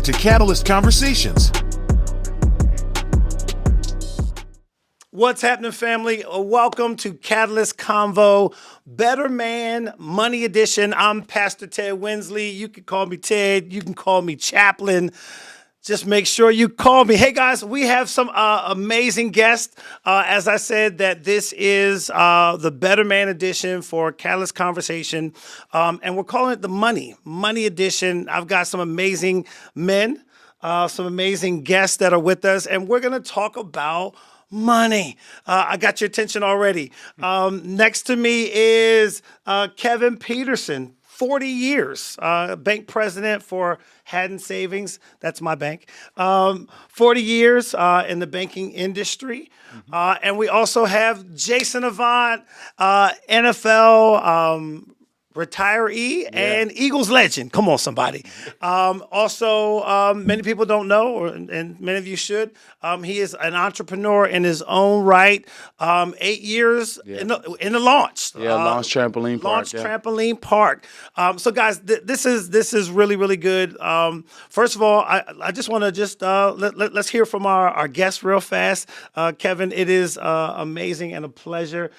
to Catalyst Conversations. What's happening, family? Welcome to Catalyst Convo, Better Man Money Edition. I'm Pastor Ted Winsley. You can call me Ted. You can call me Chaplain. Just make sure you call me. Hey, guys, we have some amazing guests. As I said, that this is the Better Man edition for Catalyst Conversation, and we're calling it the Money Edition. I've got some amazing men, some amazing guests that are with us, and we're going to talk about money. I got your attention already. Next to me is Kevin Peterson. 40 years, bank president for Haddon Savings. That's my bank. 40 years in the banking industry. And we also have Jason Avant, NFL retiree and Eagles legend. Come on, somebody. Also, many people don't know, and many of you should, he is an entrepreneur in his own right. 8 years in the launch. Launch Trampoline Park. Launch Trampoline Park. So, guys, this is really, really good. First of all, I just want to let's hear from our guests real fast. Kevin, it is amazing and a pleasure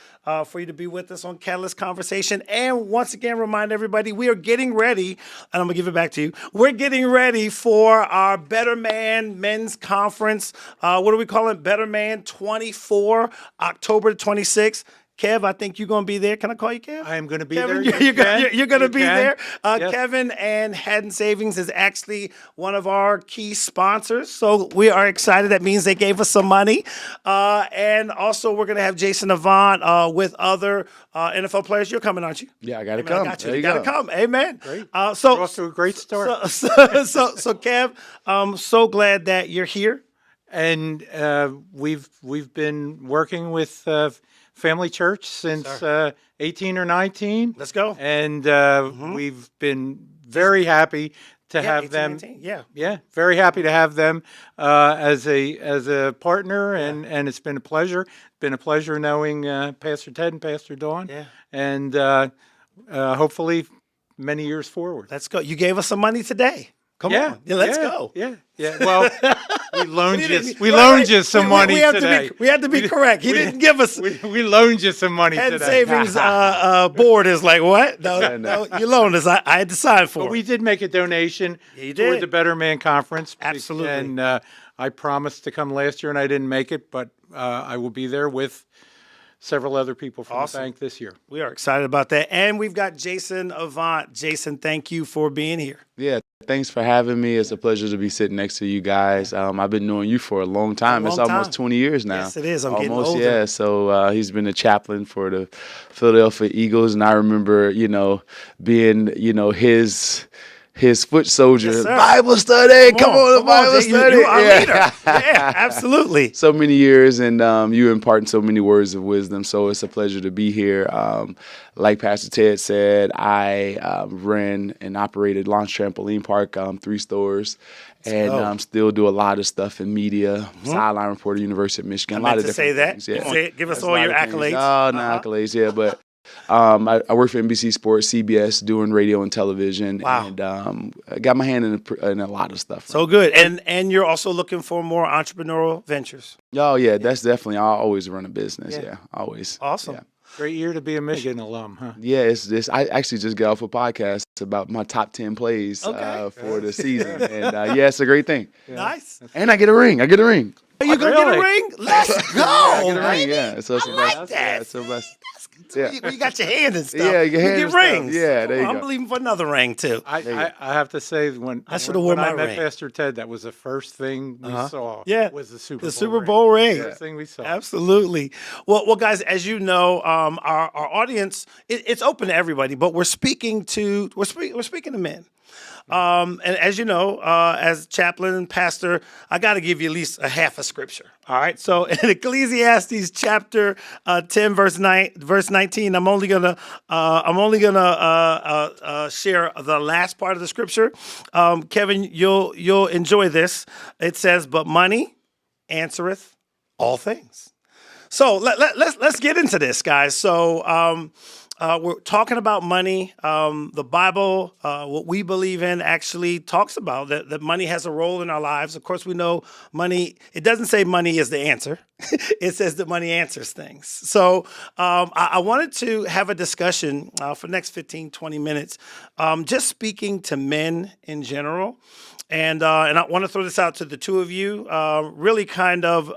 for you to be with us on Catalyst Conversation. And once again, remind everybody, we are getting ready, and I'm going to give it back to you. We're getting ready for our Better Man Men's Conference. What do we call it? Better Man 24, October 26th. Kev, I think you're going to be there. Can I call you Kev? I am going to be Kevin, there. You're going to be there. Yes. Kevin and Haddon Savings is actually one of our key sponsors. So we are excited. That means they gave us some money. And also we're going to have Jason Avant with other NFL players. You're coming, aren't you? Yeah, I got to come. I got you. You got to come. Amen. Great. So You're off to a great start. So Kev, I'm so glad that you're here. And we've been working with Family Church since 18 or 19. Let's go. And we've been very happy to have 18, them. 19. Very happy to have them as a partner, and it's been a pleasure. Been a pleasure knowing Pastor Ted and Pastor Dawn. Yeah. And hopefully many years forward. Let's go. You gave us some money today. Come on. Yeah, let's go. Yeah. Well, we loaned you some money today. We had to be correct. He didn't give us. We loaned you some money Haddon today. Savings board is like, what? No, you loaned us. I had to sign for But it. we did make a donation toward the Better Man Conference. Absolutely. And I promised to come last year, and I didn't make it, but I will be there with several other people from the bank this year. We are excited about that. And we've got Jason Avant. Jason, thank you for being here. Yeah, thanks for having me. It's a pleasure to be sitting next to you guys. I've been knowing you for a long time. It's almost 20 years now. Yes, it is. I'm almost, getting older. Yeah, so he's been a chaplain for the Philadelphia Eagles, and I remember, being, his foot soldier. Yes, Bible study. Come on, Bible study. You are a leader. Yeah, absolutely. So many years, and you imparting so many words of wisdom. So it's a pleasure to be here. Like Pastor Ted said, I ran and operated Launch Trampoline Park, 3 stores, and still do a lot of stuff in media, sideline reporter, University of Michigan. I a lot meant of to say different that. things. Yeah. Say it. Give us That's all a your lot of things. accolades. Oh, no accolades, yeah, but I work for NBC Sports, CBS, doing radio and television, and I got my hand in a lot of stuff. So good. And you're also looking for more entrepreneurial ventures. Oh, yeah, that's definitely. I always run a business, always. Awesome. Yeah. Great year to be a Michigan alum, huh? Yeah, it's this. I actually just got off a podcast about my top 10 plays for the season, and it's a great thing. Yeah. Nice. And I get a ring. Are you gonna get a ring? Let's go. I get a ring. Baby. Yeah, so it's I like that. Yeah, so that's You got your hand and stuff. Yeah, your hand you and get stuff. rings. Yeah, there you I'm go. believing for another ring too. I have to say, when I should've worn my I met ring. Pastor Ted, that was the first thing we saw. Yeah. Was the Super Bowl. The Super Bowl ring. First thing we saw. Absolutely. Well, guys, as you know, our audience it's open to everybody, but we're speaking to men. And as you know, as chaplain and pastor, I got to give you at least a half a scripture. All right. So in Ecclesiastes chapter 10, verse 19, I'm only gonna share the last part of the scripture. Kevin, you'll enjoy this. It says, "But money answereth all things." So let's get into this, guys. So we're talking about money. The Bible, what we believe in, actually talks about that money has a role in our lives. Of course, we know money, it doesn't say money is the answer. It says that money answers things. So I wanted to have a discussion for the next 15, 20 minutes, just speaking to men in general. And I want to throw this out to the two of you, really kind of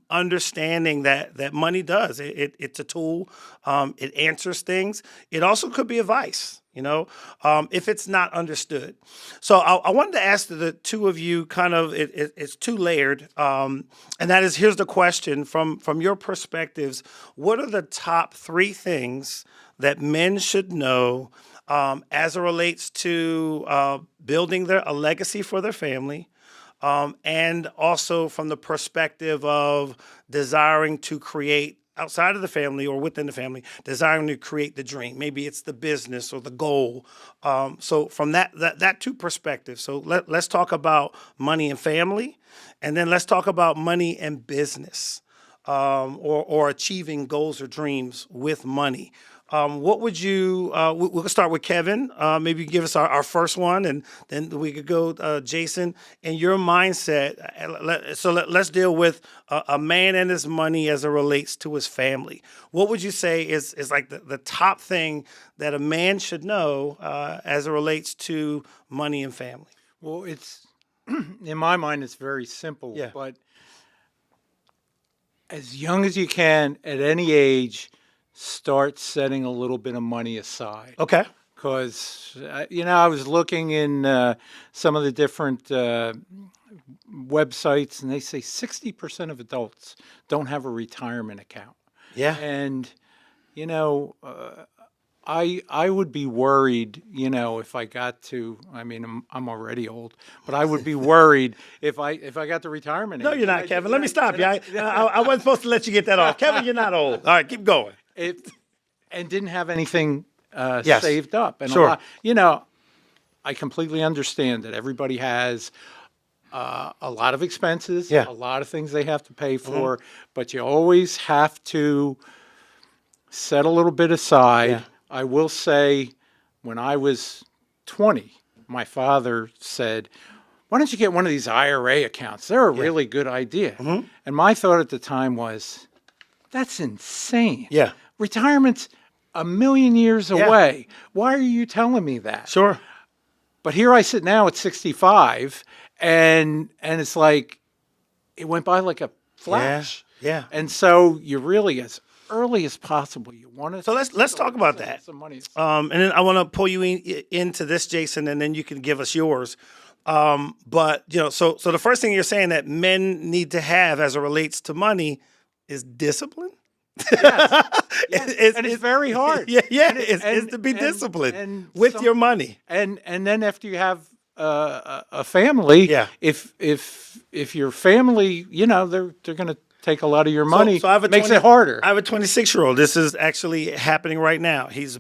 understanding that money does. It's a tool. It answers things. It also could be advice, if it's not understood. So I wanted to ask the two of you kind of, it's two layered. And that is, here's the question from your perspectives. What are the top three things that men should know as it relates to building a legacy for their family, and also from the perspective of desiring to create outside of the family or within the family, desiring to create the dream. Maybe it's the business or the goal. So from that two perspectives. So let's talk about money and family, and then let's talk about money and business, or achieving goals or dreams with money. What would you, we'll start with Kevin. Maybe give us our first one, and then we could go, Jason, and your mindset. Let's deal with a man and his money as it relates to his family. What would you say is like the top thing that a man should know as it relates to money and family? Well, it's, in my mind, it's very simple. Yeah. But as young as you can, at any age, start setting a little bit of money aside. Okay. Because, I was looking in some of the different websites, and they say 60% of adults don't have a retirement account. Yeah. And, I would be worried, if I got to, I'm already old, but I would be worried if I got to retirement No, age. you're not, Kevin. Let me stop you. I wasn't supposed to let you get that off. Kevin, you're not old. All right, keep going. And didn't have anything Yes. saved up. And Sure. I completely understand that everybody has a lot of expenses, Yeah. a lot of things they have to pay for, but you always have to set a little bit aside. Yeah. I will say, when I was 20, my father said, "Why don't you get one of these IRA accounts? They're a really good idea." And my thought at the time was, that's insane. Yeah. Retirement's a million years Yeah. away. Why are you telling me that? Sure. But here I sit now at 65, and it's like it went by like a flash. Yeah. And so you really, as early as possible, you want to. So let's talk about that. Some money. And then I want to pull you into this, Jason, and then you can give us yours. But so the first thing you're saying that men need to have as it relates to money is discipline. Yes. And it's very hard. Yeah, it's to be disciplined and with your money. And then after you have a family, Yeah. if your family, they're going to take a lot of your money. So I have a makes it harder. I have a 26-year-old. This is actually happening right now. He's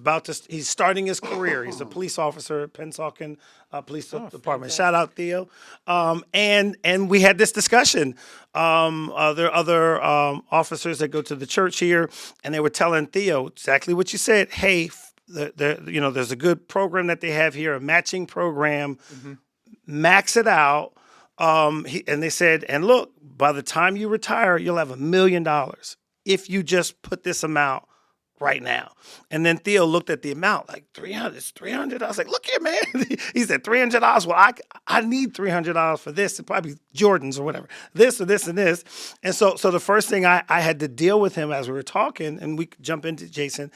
starting his career. He's a police officer at Pennsauken Police Department. Fantastic. Shout out Theo. And we had this discussion. There are other officers that go to the church here, and they were telling Theo exactly what you said. Hey, there's a good program that they have here, a matching program. Max it out. And they said, and look, by the time you retire, you'll have $1 million if you just put this amount right now. And then Theo looked at the amount, like 300. It's 300. I was like, look here, man. He said $300. Well, I need $300 for this. It probably Jordans or whatever. This or this and this. And so the first thing I had to deal with him as we were talking, and we could jump into Jason,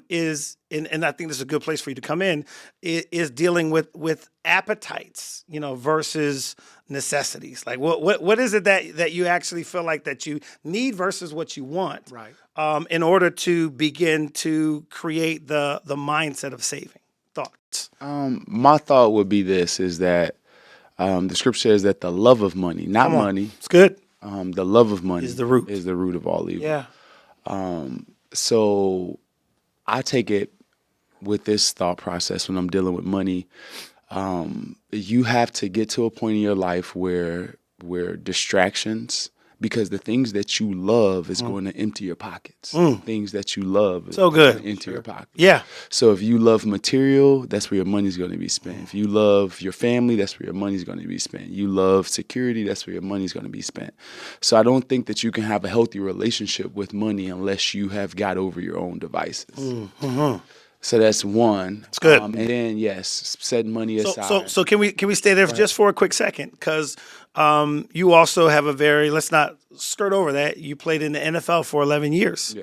is. And I think this is a good place for you to come in, is dealing with appetites, versus necessities. Like what is it that you actually feel like that you need versus what you want, Right. In order to begin to create the mindset of saving? Thoughts? My thought would be this: is that the scripture says that the love of money, not Come on. money, It's good. the love of money Is the root. Is the root of all evil. Yeah. So I take it with this thought process when I'm dealing with money. You have to get to a point in your life where distractions because the things that you love is going to empty your pockets. Things that you love is So good. going to empty your pockets. Yeah. So if you love material, that's where your money's going to be spent. If you love your family, that's where your money's going to be spent. You love security, that's where your money's going to be spent. So I don't think that you can have a healthy relationship with money unless you have got over your own devices. So that's one. It's good. And then yes, set money aside. So can we stay there just for a quick second? Because you also have a very, let's not skirt over that. You played in the NFL for 11 years,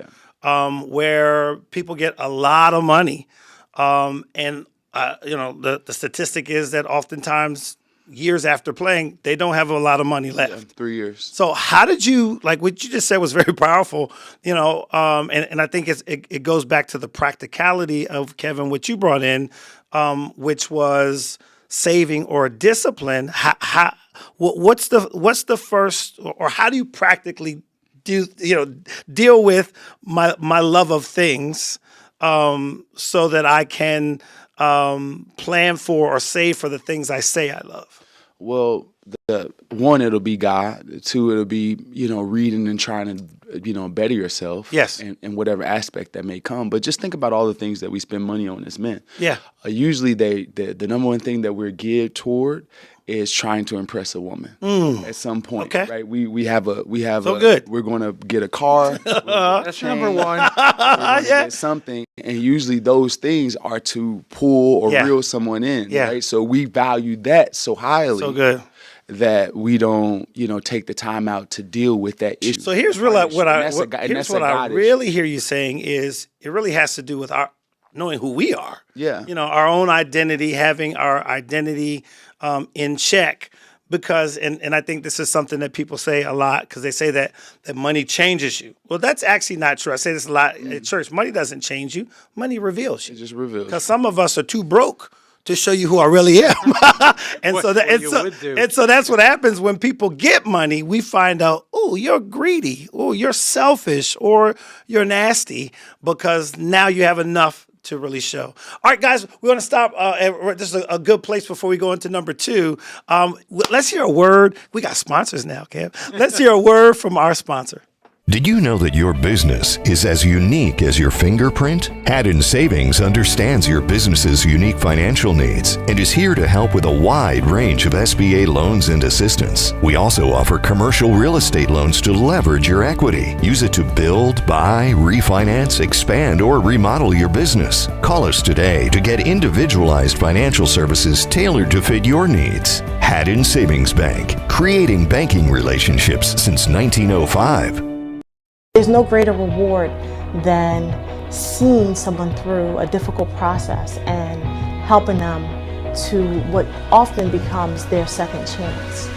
where people get a lot of money, and the statistic is that oftentimes years after playing, they don't have a lot of money left. 3 years. So how did you, like what you just said was very powerful, and I think it goes back to the practicality of, Kevin, what you brought in, which was saving or discipline. What's the first, or how do you practically deal with my love of things, so that I can plan for or save for the things I say I love? Well, one, it'll be God. Two, it'll be, reading and trying to, better yourself. Yes. In whatever aspect that may come. But just think about all the things that we spend money on as men. Yeah. Usually the number one thing that we're geared toward is trying to impress a woman at some point. Okay. Right? We have So good. We're going to get a car. That's number one. Get something, and usually those things are to pull or reel someone in. Yeah. Right? So we value that so highly. So good. That we don't, take the time out to deal with that issue. So here's really what I issue. really hear you saying is it really has to do with our knowing who we are. Yeah. Our own identity, having our identity in check. Because, and I think this is something that people say a lot, because they say that money changes you. Well, that's actually not true. I say this a lot at church. Money doesn't change you. Money reveals you. It just reveals. Because some of us are too broke to show you who I really am. and so that's what happens when people get money. We find out, oh, you're greedy, oh, you're selfish, or you're nasty, because now you have enough to really show. All right, guys, we want to stop. This is a good place before we go into number two. Let's hear a word. We got sponsors now, Kev. Let's hear a word from our sponsor. Did you know that your business is as unique as your fingerprint? Haddon Savings understands your business's unique financial needs and is here to help with a wide range of SBA loans and assistance. We also offer commercial real estate loans to leverage your equity. Use it to build, buy, refinance, expand, or remodel your business. Call us today to get individualized financial services tailored to fit your needs. Haddon Savings Bank, creating banking relationships since 1905. There's no greater reward than seeing someone through a difficult process and helping them to what often becomes their second chance.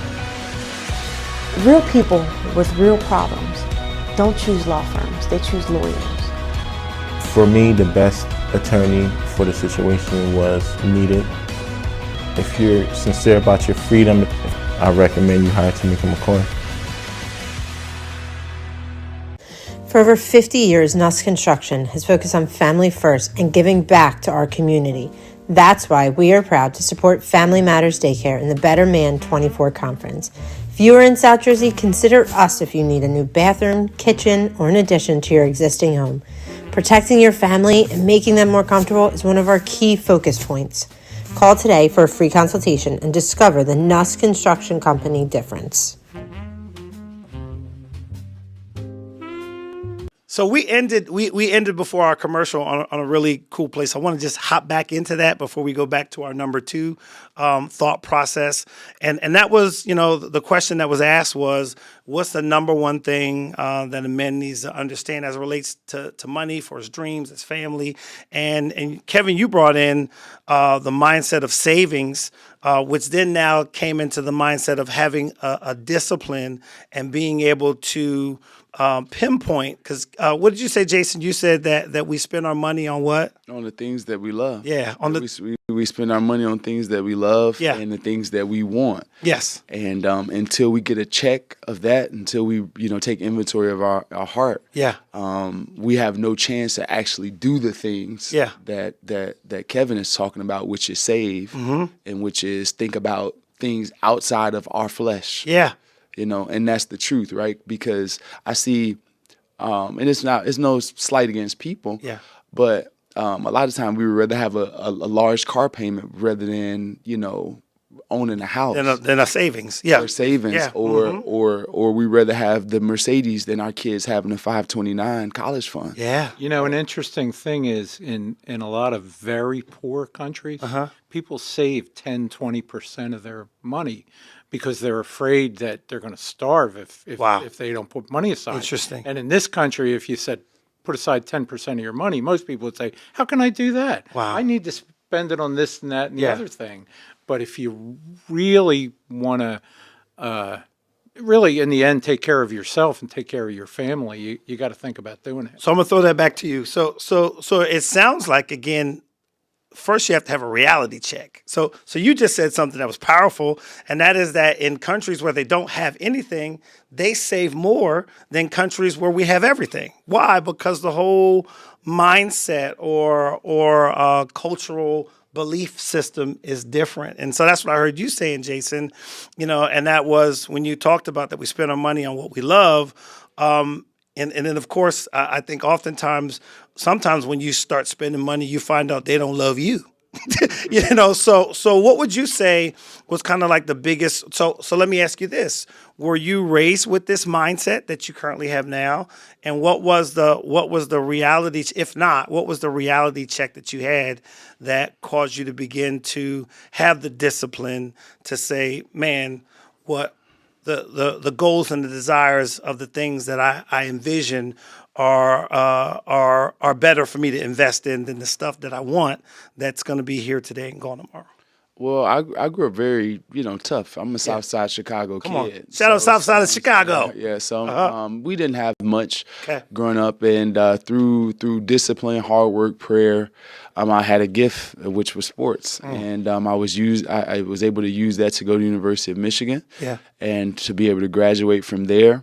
Real people with real problems don't choose law firms, they choose lawyers. For me, the best attorney for the situation was needed. If you're sincere about your freedom, I recommend you hire Tamika McCoy. For over 50 years, Nuss Construction has focused on family first and giving back to our community. That's why we are proud to support Family Matters Daycare in the Better Man 24 Conference. If you are in South Jersey, consider us if you need a new bathroom, kitchen, or an addition to your existing home. Protecting your family and making them more comfortable is one of our key focus points. Call today for a free consultation and discover the Nuss Construction Company difference. So we ended before our commercial on a really cool place. I want to just hop back into that before we go back to our number two thought process. And that was, the question that was asked was, what's the number one thing that a man needs to understand as it relates to money, for his dreams, his family? And Kevin, you brought in the mindset of savings, which then now came into the mindset of having a discipline and being able to pinpoint, because what did you say, Jason? You said that we spend our money on what? On the things that we love. Yeah, we spend our money on things that we love, and the things that we want. Yes. And until we get a check of that, until we take inventory of our heart, we have no chance to actually do the things that Kevin is talking about, which is save, and which is think about things outside of our flesh. Yeah. and that's the truth, right? Because I see, and it's no slight against people, Yeah. but a lot of times we would rather have a large car payment rather than owning a house. Then a savings. Yeah. Or savings, Yeah. or we rather have the Mercedes than our kids having a 529 college fund. Yeah. An interesting thing is in a lot of very poor countries, people save 10, 20% of their money because they're afraid that they're going to starve if they don't put money aside. Interesting. And in this country, if you said, put aside 10% of your money, most people would say, how can I do that? Wow. I need to spend it on this and that and the Yeah. other thing. But if you really want to, really in the end, take care of yourself and take care of your family, you got to think about doing it. So I'm gonna throw that back to you. So it sounds like, again, first you have to have a reality check. So you just said something that was powerful, and that is that in countries where they don't have anything, they save more than countries where we have everything. Why? Because the whole mindset or cultural belief system is different. And so that's what I heard you saying, Jason, and that was when you talked about that we spend our money on what we love. And then, of course, I think sometimes when you start spending money, you find out they don't love you. So what would you say was kind of like the biggest? So let me ask you this: were you raised with this mindset that you currently have now? And what was the reality? If not, what was the reality check that you had that caused you to begin to have the discipline to say, man, what the goals and the desires of the things that I envision are better for me to invest in than the stuff that I want that's going to be here today and gone tomorrow. Well, I grew up very, tough. I'm a South Side Chicago kid. Come on. Shout out South Side of Chicago. Yeah, so we didn't have much Okay. growing up, and through discipline, hard work, prayer, I had a gift, which was sports, and I was able to use that to go to the University of Michigan, and to be able to graduate from there.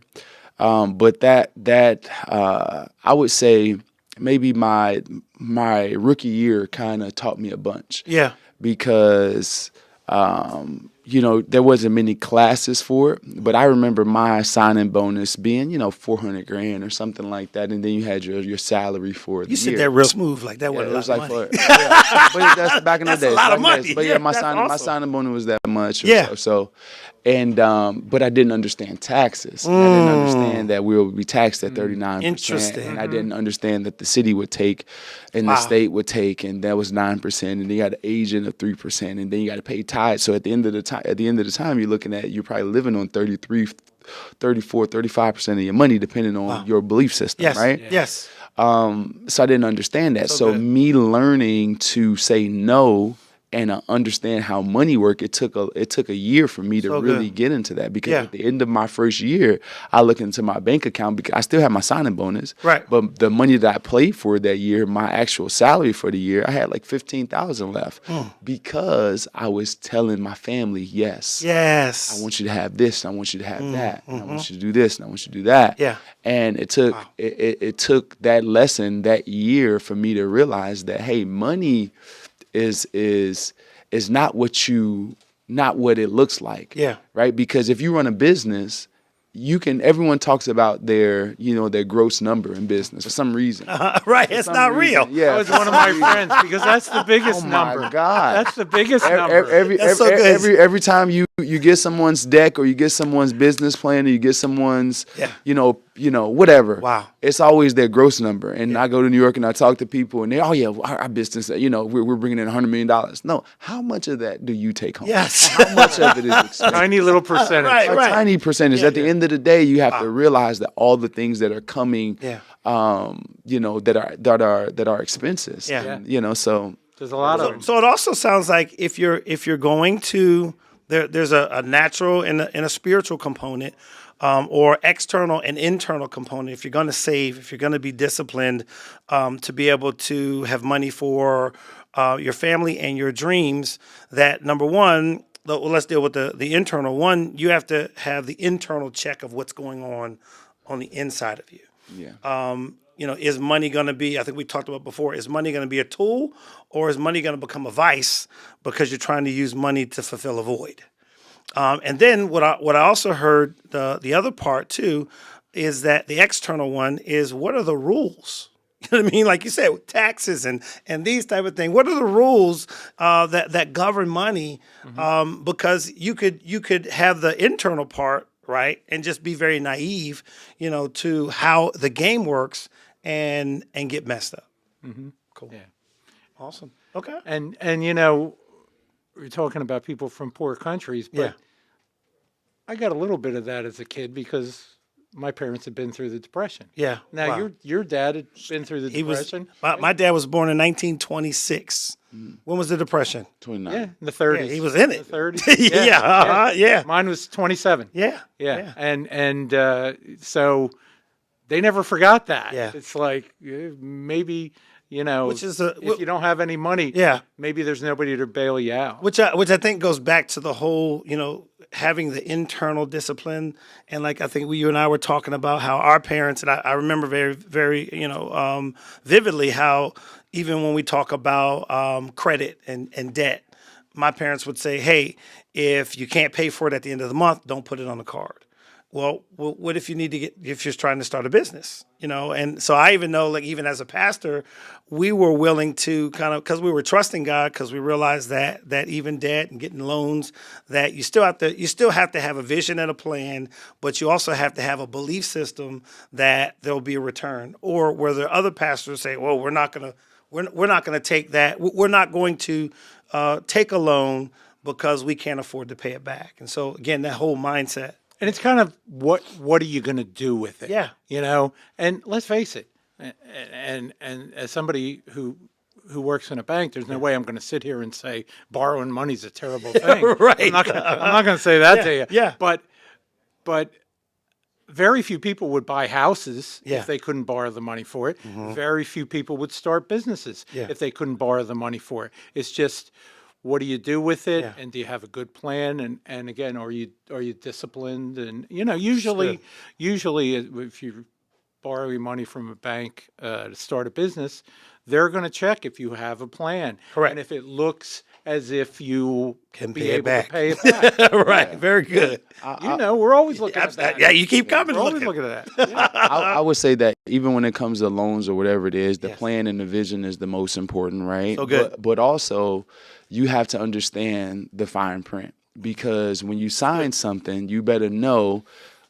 But that I would say maybe my rookie year kind of taught me a bunch. Yeah. Because there wasn't many classes for it, but I remember my signing bonus being, $400,000 or something like that, and then you had your salary for the You said year. that real smooth, like that Yeah, wasn't it was a lot like of money. but that's back in the That's a day. lot of Back in the money. days. But Yeah, my that's my awesome. signing bonus was that much. Or Yeah. So, but I didn't understand taxes. And I didn't understand that we would be taxed at 39%. Interesting. And I didn't understand that the city would take, and the state would take, and that was 9%. And then you got an agent of 3%, and then you got to pay tithes. So at the end of the time, you're looking at you're probably living on 33, 34, 35% of your money, depending on your belief system, Yes. right? Yes. So I didn't understand that. So good. me learning to say no and understand how money work, it took a year for me to So really good. get into that. Because Yeah. at the end of my first year, I look into my bank account because I still have my signing bonus. Right. But the money that I played for that year, my actual salary for the year, I had like $15,000 left because I was telling my family, yes. Yes. I want you to have this, and I want you to have that, and I want you to do this, and I want you to do that. Yeah. And it took it took that lesson that year for me to realize that, hey, money is not what it looks like. Yeah. Right? Because if you run a business, everyone talks about their gross number in business for some reason. Right. It's some not reason. real. Yeah. That was one of my friends because that's the biggest Oh my number. God. That's the biggest number. That's so good. Every time you get someone's deck, or you get someone's business plan, or you get someone's whatever. Wow. It's always their gross number. And I go to New York and I talk to people, and they, oh yeah, our business, we're bringing in $100 million. No, how much of that do you take home? Yes. How much of it is expensive? Tiny little percentage. Right. A tiny percentage. At the end of the day, you have to realize that all the things that are coming, that are expenses. Yeah. And, so. There's a lot of them. So it also sounds like if you're going to there's a natural and a spiritual component, or external and internal component. If you're going to save, if you're going to be disciplined, to be able to have money for your family and your dreams, that number one, let's deal with the internal one. You have to have the internal check of what's going on the inside of you. Yeah. Is money going to be, I think we talked about before, is money going to be a tool, or is money going to become a vice because you're trying to use money to fulfill a void? And then what I also heard the other part too is that the external one is what are the rules? You know what I mean? Like you said, with taxes and these type of things. What are the rules that govern money? Because you could have the internal part, right, and just be very naive, to how the game works and get messed up. Cool. Yeah. Awesome. Okay. And we're talking about people from poor countries, but Yeah. I got a little bit of that as a kid because my parents had been through the Depression. Yeah. Now Wow. your dad had been through the Depression. My dad was born in 1926. When was the Depression? 29. Yeah, in the 30s. Yeah, he was in it. The 30s. Yeah. Mine was 27. Yeah. Yeah. And so they never forgot that. Yeah. It's like maybe, Which is if you don't have any money, Yeah. maybe there's nobody to bail you out. Which I think goes back to the whole, having the internal discipline. And like I think you and I were talking about how our parents, and I remember very, very, vividly how even when we talk about credit and debt, my parents would say, hey, if you can't pay for it at the end of the month, don't put it on the card. Well, what if if you're trying to start a business, And so I even know, like, even as a pastor, we were willing to because we were trusting God, because we realized that even debt and getting loans, that you still have to have a vision and a plan, but you also have to have a belief system that there'll be a return. Or where there are other pastors say, well, we're not gonna take that. We're not going to take a loan because we can't afford to pay it back. And so again, that whole mindset. And it's kind of what are you going to do with it? Yeah. And let's face it, and as somebody who works in a bank, there's no way I'm going to sit here and say borrowing money's a terrible thing. Right. I'm not going to say that to you. Yeah. But very few people would buy houses Yeah. if they couldn't borrow the money for it. Very few people would start businesses Yeah. if they couldn't borrow the money for it. It's just, what do you do with it? Yeah. And do you have a good plan? And again, are you disciplined? And usually if you're borrowing money from a bank to start a business, they're going to check if you have a plan. Correct. And if it looks as if you Can be pay it able back. to pay it back. Right. Very good. We're always looking at that. Yeah, you keep coming. We're always looking at that. Yeah. I would say that even when it comes to loans or whatever it is, the Yes. plan and the vision is the most important, right? So good. But also, you have to understand the fine print, because when you sign something, you better know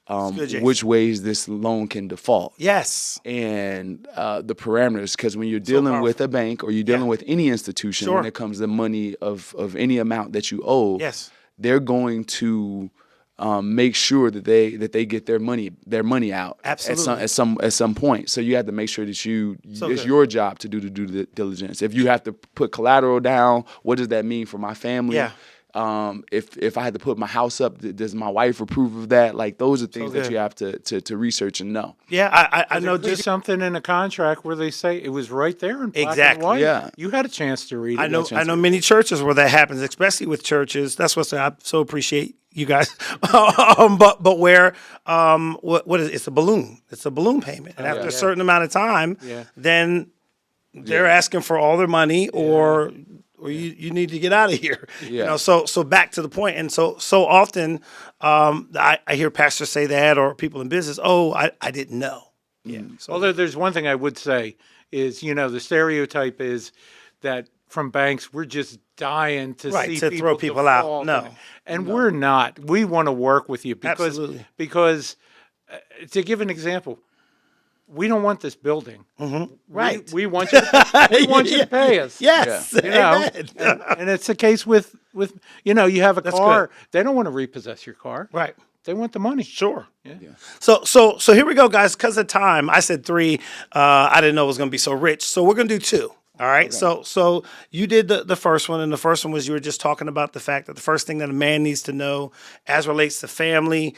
good, Jason. which ways this loan can default. Yes. And the parameters, because when you're dealing with a bank or you're dealing with any institution, Sure. when it comes to money of any amount that you owe, Yes. they're going to make sure that they get their money out Absolutely. at some point. So you have to make sure that it's good. your job to do the due diligence. If you have to put collateral down, what does that mean for my family? Yeah. If I had to put my house up, does my wife approve of that? Like, those are things that good. you have to research and know. Yeah, I know. There's Just something in a contract where they say it was right there in black Exactly. and white. Yeah. You had a chance to read it. I know many churches where that happens, especially with churches. That's what I so appreciate you guys. But where what is it? It's a balloon. It's a balloon payment, and after a certain amount of time, then they're asking for all their money, or you need to get out of here. Yeah. So back to the point, and so often I hear pastors say that, or people in business. Oh, I didn't know. Yeah. So Well, there's one thing I would say is, the stereotype is that from banks, we're just dying to Right, see to throw people out. default. No. And we're not. We want to work with you because, Absolutely. To give an example, we don't want this building. Right. We want you to pay us. Yes. Amen. And it's the case with you have a car. good. They don't want to repossess your car. Right. They want the money. Sure. Yeah. So here we go, guys. Because of time, I said 3. I didn't know it was going to be so rich. So we're going to do 2. All right. Okay. So you did the first one, and the first one was you were just talking about the fact that the first thing that a man needs to know as relates to family,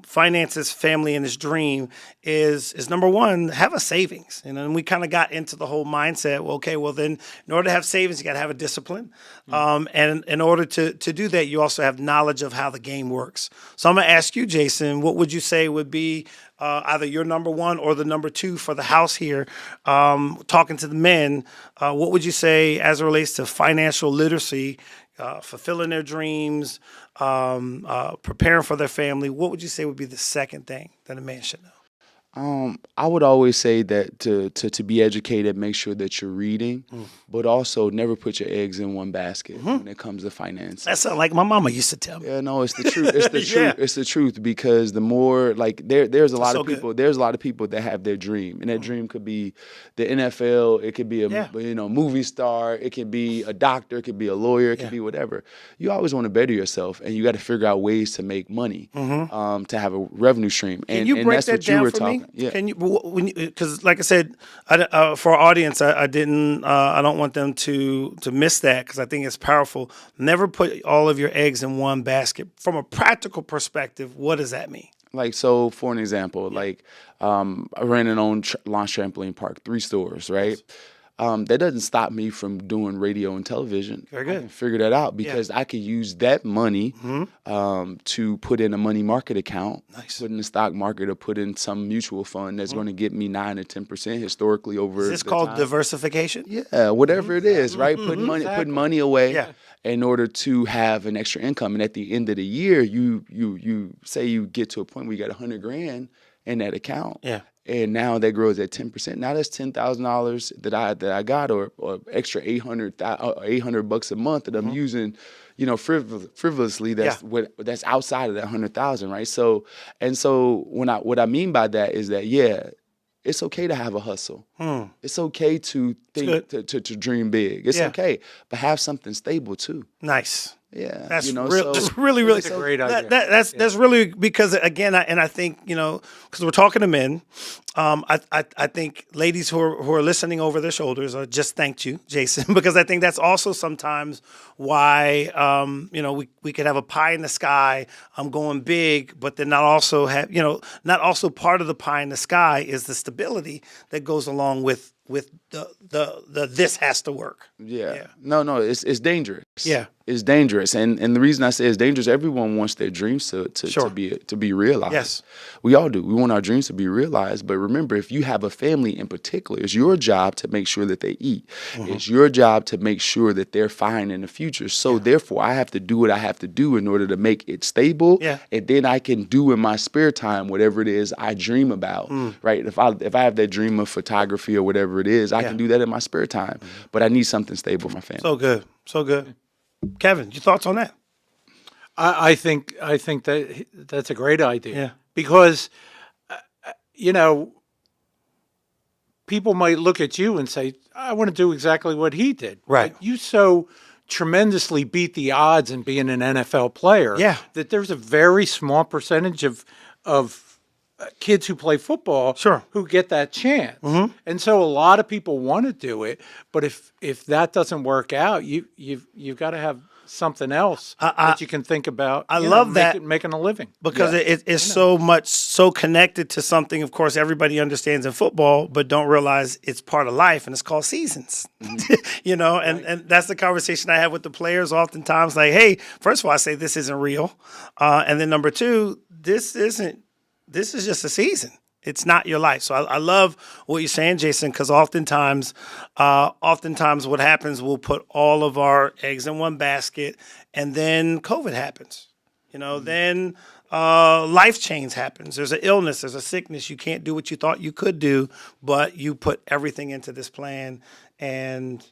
finances, family, and his dream is number one, have a savings. And we kind of got into the whole mindset. Well, okay, well then, in order to have savings, you got to have a discipline, and in order to do that, you also have knowledge of how the game works. So I'm going to ask you, Jason, what would you say would be either your number 1 or the number 2 for the house here, talking to the men, what would you say as it relates to financial literacy fulfilling their dreams, preparing for their family, what would you say would be the second thing that a man should know? I would always say that to be educated, make sure that you're reading, but also never put your eggs in one basket when it comes to finance. That sounds like my mama used to tell me. Yeah, no, it's the truth. It's the Yeah. truth. It's the truth because the more like there's a lot so of good. people. There's a lot of people that have their dream, and that dream could be the NFL. It could be a Yeah. movie star. It could be a doctor. It could be a lawyer. It could be whatever. You always want to better yourself, and you got to figure out ways to make money, to have a revenue stream. Can you break that's that what you down were for talking. me? Yeah. Can you? Because like I said, for our audience, I didn't. I don't want them to miss that because I think it's powerful. Never put all of your eggs in one basket. From a practical perspective, what does that mean? Like, so for an example, like I ran an own launch trampoline park, 3 stores, right? That doesn't stop me from doing radio and television. Very good. I can figure that out because I could use that money to put in a money market account, put in the stock market, or put in some mutual fund that's going to get me 9 or 10% historically over. Is this the called time. diversification? Yeah, whatever it is, right? Put money away Yeah. in order to have an extra income, and at the end of the year, you say you get to a point where you got $100,000 in that account. Yeah. And now that grows at 10%. Now that's $10,000 that I got, or extra $800 a month that I'm using, frivolously. That's outside of that 100,000, right? So what I mean by that is that it's okay to have a hustle. It's okay to think to dream big. It's okay, but have something stable too. Nice. Yeah, That's so that's really That's a great idea. That's really because again, I think because we're talking to men, I think ladies who are listening over their shoulders are just thanked you, Jason, because I think that's also sometimes why we could have a pie in the sky. I'm going big, but then not also part of the pie in the sky is the stability that goes along with the this has to work. Yeah. No, it's dangerous. Yeah. It's dangerous. And the reason I say it's dangerous, everyone wants their dreams to Sure. be realized. Yes. We all do. We want our dreams to be realized. But remember, if you have a family in particular, it's your job to make sure that they eat. It's your job to make sure that they're fine in the future. So therefore, I have to do what I have to do in order to make it stable. Yeah. And then I can do in my spare time whatever it is I dream about. Right? If I have that dream of photography or whatever it is, I can do that in my spare time. But I need something stable for my family. So good. Kevin, your thoughts on that? I think that's a great idea. Yeah. Because people might look at you and say, "I want to do exactly what he did." Right. But you so tremendously beat the odds in being an NFL player. Yeah. That there's a very small percentage of kids who play football Sure. who get that chance. And so a lot of people want to do it, but if that doesn't work out, you've got to have something else that you can think about. I love that. Making a living. Because it's so connected to something, of course, everybody understands in football, but don't realize it's part of life, and it's called seasons. And that's the conversation I have with the players oftentimes. Like, hey, first of all, I say this isn't real, and then number two, this is just a season. It's not your life. So I love what you're saying, Jason, because oftentimes what happens, we'll put all of our eggs in one basket, and then COVID happens. Then life change happens. There's an illness, there's a sickness. You can't do what you thought you could do, but you put everything into this plan. And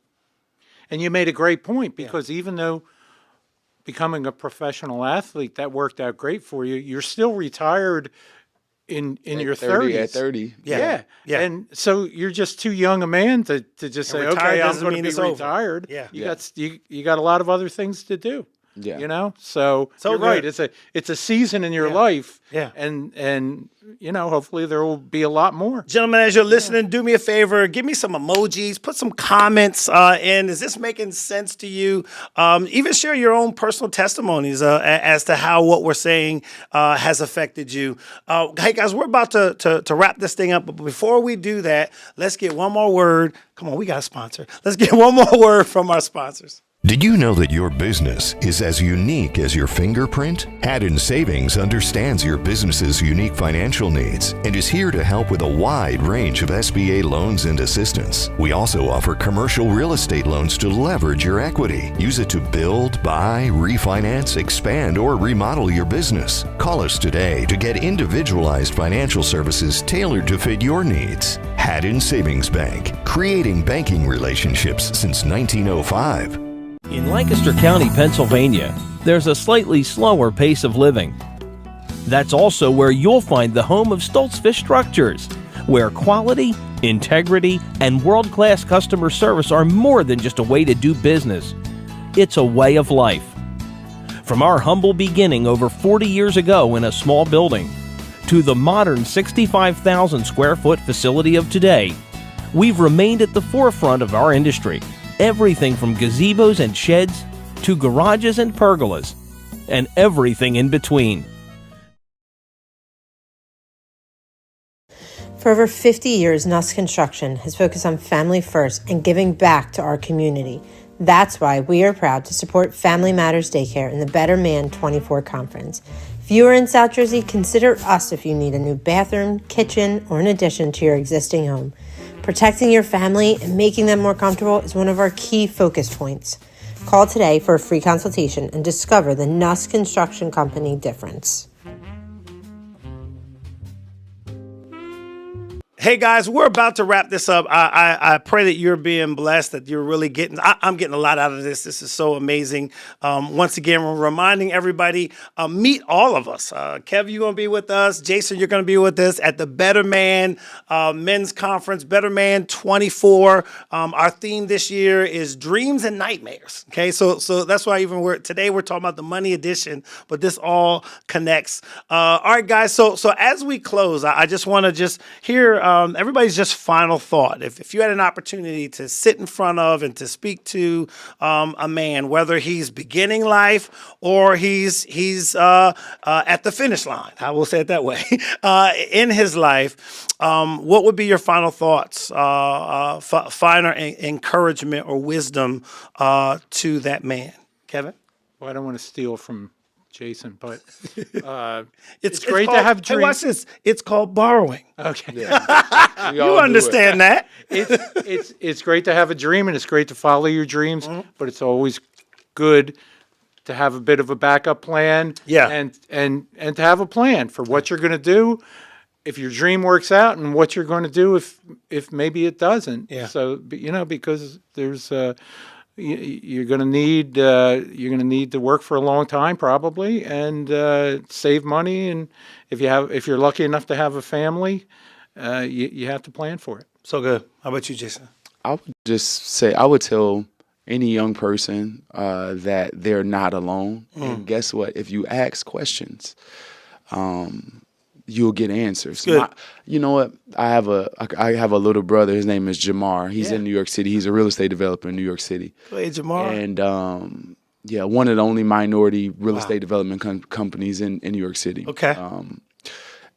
you made a great point, because even though becoming a professional athlete, that worked out great for you, you're still retired in your 30s. At 30. Yeah. Yeah. And so you're just too young a man to just say, retired okay, I'm doesn't going to mean be it's over. retired. Yeah. You got a lot of other things to do. Yeah. So you're good. right. It's a season in your life. Yeah. And hopefully there will be a lot more. Gentlemen, as you're listening, do me a favor, give me some emojis, put some comments in. Is this making sense to you? Even share your own personal testimonies as to how what we're saying has affected you. Hey, guys, we're about to wrap this thing up. But before we do that, let's get one more word. Come on, we got a sponsor. Let's get one more word from our sponsors. Did you know that your business is as unique as your fingerprint? Haddon Savings understands your business's unique financial needs and is here to help with a wide range of SBA loans and assistance. We also offer commercial real estate loans to leverage your equity. Use it to build, buy, refinance, expand, or remodel your business. Call us today to get individualized financial services tailored to fit your needs. Haddon Savings Bank, creating banking relationships since 1905. In Lancaster County, Pennsylvania, there's a slightly slower pace of living. That's also where you'll find the home of Stoltz Fish Structures, where quality, integrity, and world-class customer service are more than just a way to do business. It's a way of life. From our humble beginning over 40 years ago in a small building, to the modern 65,000 square foot facility of today, we've remained at the forefront of our industry. Everything from gazebos and sheds to garages and pergolas, and everything in between. For over 50 years, Nuss Construction has focused on family first and giving back to our community. That's why we are proud to support Family Matters Daycare in the Better Man 24 Conference. If you are in South Jersey, consider us if you need a new bathroom, kitchen, or an addition to your existing home. Protecting your family and making them more comfortable is one of our key focus points. Call today for a free consultation and discover the Nuss Construction Company difference. Hey guys, we're about to wrap this up. I pray that you're being blessed, that you're really getting, I'm getting a lot out of this. This is so amazing. Once again, we're reminding everybody, meet all of us. Kev, you're going to be with us. Jason, you're going to be with us at the Better Man Men's Conference, Better Man 24. Our theme this year is dreams and nightmares. Okay, so that's why today we're talking about the money edition, but this all connects. All right, guys, so as we close, I just want to hear everybody's just final thought. If you had an opportunity to sit in front of and to speak to a man, whether he's beginning life or he's at the finish line, I will say it that way, in his life, what would be your final thoughts, final encouragement or wisdom to that man? Kevin? Well, I don't want to steal from Jason, but it's great to have dreams. Hey, watch this. It's called borrowing. Okay. Yeah. You understand that. It's great to have a dream, and it's great to follow your dreams, but it's always good to have a bit of a backup plan. Yeah. And to have a plan for what you're going to do if your dream works out, and what you're going to do if maybe it doesn't. Yeah. So, because there's you're going to need to work for a long time probably, and save money, and if you're lucky enough to have a family, you have to plan for it. So good. How about you, Jason? I would just say, I would tell any young person that they're not alone. And guess what? If you ask questions, you'll get answers. Good. You know what? I have a little brother. His name is Jamar. He's in New York City. He's a real estate developer in New York City. Hey, Jamar. And one of the only minority real estate development companies in New York City. Okay.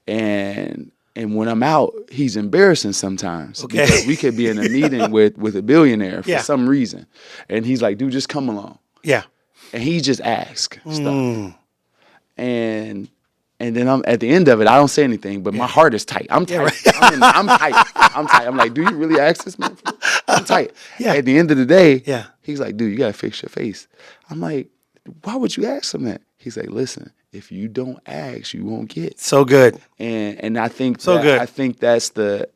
And when I'm out, he's embarrassing sometimes. Okay. Because we could be in a meeting with a billionaire for Yeah. some reason, and he's like, "Dude, just come along." Yeah. And he just asks stuff. And then I'm at the end of it, I don't say anything, but my heart is tight. I'm tight. I'm tight. I'm tight. I'm like, do you really ask this man? I'm tight. Yeah. At the end of the day, Yeah. he's like, dude, you gotta fix your face. I'm like, why would you ask him that? He's like, listen, if you don't ask, you won't get. So good. And I think good. I think that's a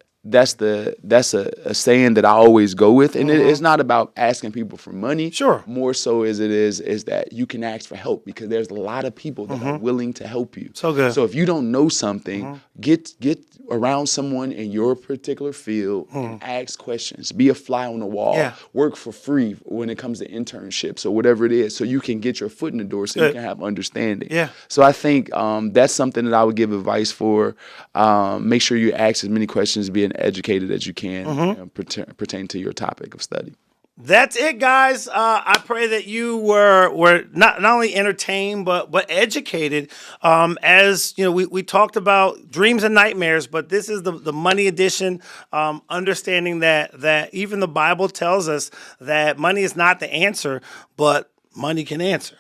saying that I always go with, and it's not about asking people for money. Sure. More so as it is that you can ask for help, because there's a lot of people that are willing to help you. So good. So if you don't know something, get around someone in your particular field and ask questions. Be a fly on the wall. Yeah. Work for free when it comes to internships or whatever it is, so you can get your foot in the door, so you can have understanding. Yeah. So I think that's something that I would give advice for. Make sure you ask as many questions, being educated as you can pertain to your topic of study. That's it, guys. I pray that you were not only entertained but educated. As you know, we talked about dreams and nightmares, but this is the money edition. Understanding that even the Bible tells us that money is not the answer, but money can answer.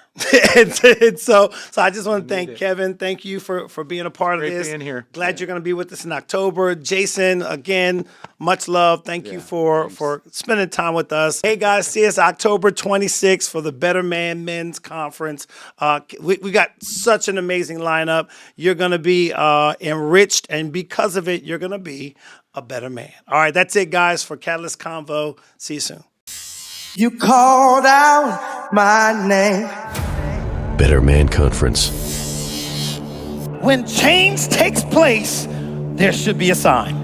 and so I just want to thank Kevin. Thank you for being a part of this. Great being here. Glad you're going to be with us in October. Jason, again, much love. Thank you for spending time with us. Hey guys, see us October 26th for the Better Man Men's Conference. We got such an amazing lineup. You're going to be enriched, and because of it, you're going to be a better man. All right, that's it, guys, for Catalyst Convo. See you soon. You called out my name. Better Man Conference. When change takes place, there should be a sign.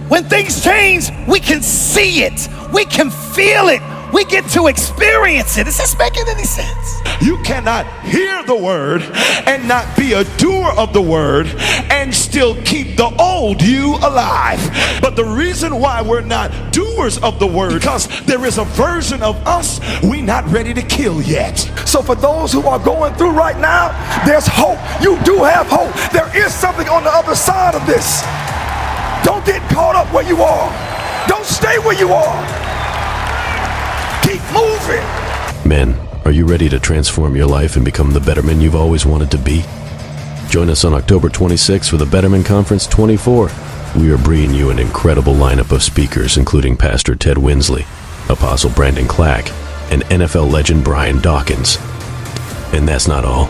When things change, we can see it. We can feel it. We get to experience it. Is this making any sense? You cannot hear the word and not be a doer of the word and still keep the old you alive. But the reason why we're not doers of the word, because there is a version of us we not ready to kill yet. So for those who are going through right now, there's hope. You do have hope. There is something on the other side of this. Don't get caught up where you are. Don't stay where you are. Keep moving. Men, are you ready to transform your life and become the better man you've always wanted to be? Join us on October 26th for the Betterman Conference 24. We are bringing you an incredible lineup of speakers, including Pastor Ted Winsley, Apostle Brandon Clack, and NFL legend Brian Dawkins. And that's not all.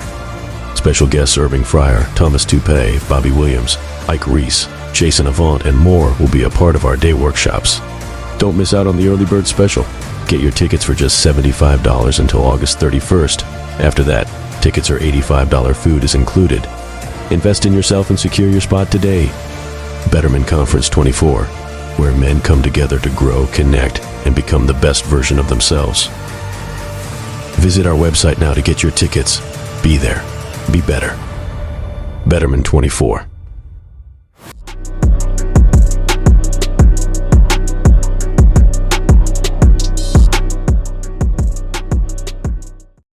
Special guests Irving Fryer, Thomas Toupee, Bobby Williams, Ike Reese, Jason Avant, and more will be a part of our day workshops. Don't miss out on the early bird special. Get your tickets for just $75 until August 31st. After that, tickets are $85, food is included. Invest in yourself and secure your spot today. Betterman Conference 24, where men come together to grow, connect, and become the best version of themselves. Visit our website now to get your tickets. Be there. Be better. Betterman 24.